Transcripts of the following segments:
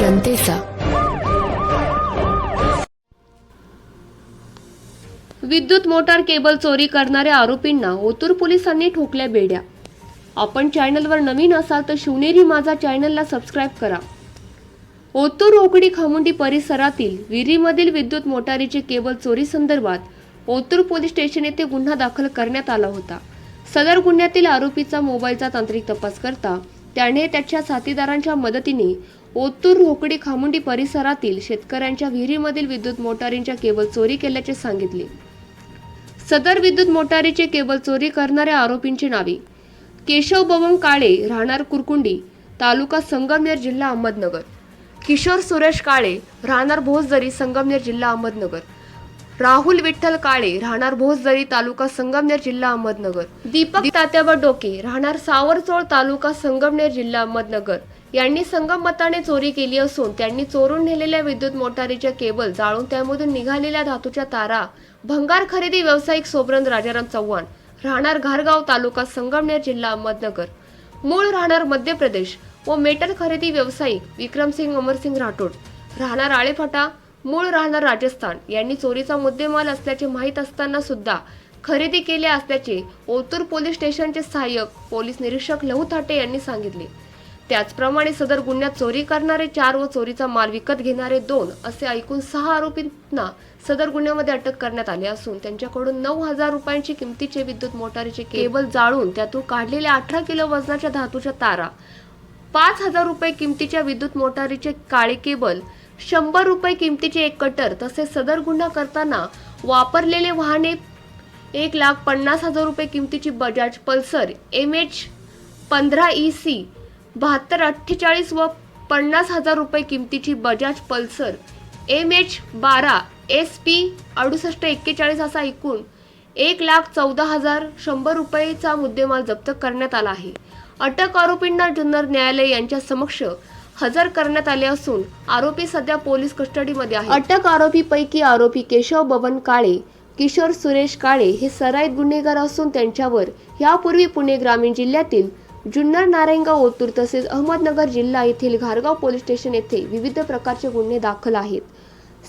जनतेचा। विद्युत motor cable चोरी करणाऱ्या आरोपींना ओतूर पोलिसांनी ठोकल्या बेड्या। आपण चॅनलवर नवीन असाल तर शिवनेरी माझा चॅनलला सबस्क्राइब करा। ओतूर रोकडी खामुंडी परिसरातील विहिरीमधील विद्युत मोटारीचे केबल चोरी संदर्भात ओतूर पोलीस स्टेशन येथे गुन्हा दाखल करण्यात आला होता। सदर गुन्ह्यातील आरोपीचा मोबाईलचा तांत्रिक तपास करता त्याने त्याच्या साथीदारांच्या मदतीने ओतूर रोकडी खामुंडी परिसरातील शेतकऱ्यांच्या विहिरीमधील विद्युत मोटारींच्या केबल चोरी केल्याचे सांगितले। सदर विद्युत मोटारीचे केबल चोरी करणाऱ्या आरोपींची नावे केशव बबन काळे राहणार कुरकुंडी तालुका संगमनेर जिल्हा अहमदनगर, किशोर सुरेश काळे राहणार भोसदरी संगमनेर जिल्हा अहमदनगर, राहुल विठ्ठल काळे राहणार भोसदरी तालुका संगमनेर जिल्हा अहमदनगर, दीपक तात्याबा डोके राहणार सावरचोळ तालुका संगमनेर जिल्हा अहमदनगर यांनी संगमताने चोरी केली असून त्यांनी चोरून नेलेल्या विद्युत मोटारीच्या केबल जाळून त्यामधून निघालेल्या धातूच्या तारा भंगार खरेदी व्यावसायिक सोबरंद राजाराम चव्हाण राहणार घारगाव तालुका संगमनेर जिल्हा अहमदनगर, मूळ राहणार मध्य प्रदेश व मेटल खरेदी व्यावसायिक विक्रमसिंग अमरसिंग राठोड राहणार आळेफाटा मूळ राहणार राजस्थान यांनी चोरीचा मुद्देमाल असल्याचे माहीत असताना सुद्धा खरेदी केले असल्याचे ओतूर पोलीस स्टेशनचे सहाय्यक पोलीस निरीक्षक लहू थाटे यांनी सांगितले। त्याचप्रमाणे सदर गुन्ह्यात चोरी करणारे 4 व चोरीचा माल विकत घेणारे 2 असे एकूण 6 आरोपींना सदर गुन्ह्यामध्ये अटक करण्यात आली असून त्यांच्याकडून 9,000 रुपयांची किमतीचे विद्युत मोटारीचे केबल जाळून त्यातून काढलेल्या 18 किलो वजनाच्या धातूच्या तारा, 5,000 रुपये किमतीच्या विद्युत मोटारीचे काळे केबल, 100 रुपये किमतीचे एक कटर तसेच सदर गुन्हा करताना वापरलेले वाहने 1,50,000 रुपये किमतीची बजाज पल्सर MH15 EC 7248 व 50,000 रुपये किमतीची बजाज पल्सर MH12 SP 6841 असा एकूण 1,14,100 रुपयेचा मुद्देमाल जप्त करण्यात आला आहे। अटक आरोपींना जुन्नर न्यायालय यांच्या समक्ष हजर करण्यात आले असून आरोपी सध्या पोलीस कस्टडीमध्ये आहे। अटक आरोपीपैकी आरोपी केशव बबन काळे, किशोर सुरेश काळे हे सराईत गुन्हेगार असून त्यांच्यावर यापूर्वी पुणे ग्रामीण जिल्ह्यातील जुन्नर, नारायणगाव, ओतूर तसेच अहमदनगर जिल्हा येथील घारगाव पोलीस स्टेशन येथे विविध प्रकारचे गुन्हे दाखल आहेत।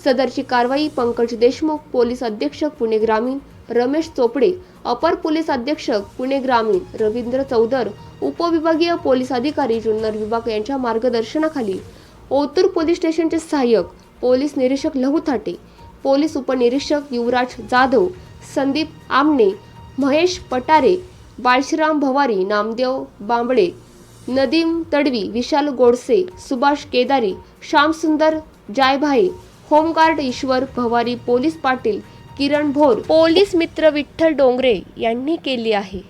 सदरची कारवाई पंकज देशमुख, पोलीस अधीक्षक पुणे ग्रामीण, रमेश चोपडे, अपर पोलीस अधीक्षक पुणे ग्रामीण, रवींद्र चौधर, उपविभागीय पोलीस अधिकारी जुन्नर विभाग यांच्या मार्गदर्शनाखाली ओतूर पोलीस स्टेशनचे सहाय्यक पोलीस निरीक्षक लहू थाटे, पोलीस उपनिरीक्षक युवराज जाधव, संदीप आमने, महेश पटारे, बाळशीराम भवारी, नामदेव बांबळे, नदीम तडवी, विशाल गोडसे, सुभाष केदारी, श्यामसुंदर जायभाई, होमगार्ड ईश्वर भवारी, पोलीस पाटील किरण भोर, पोलीस मित्र विठ्ठल डोंगरे यांनी केली आहे।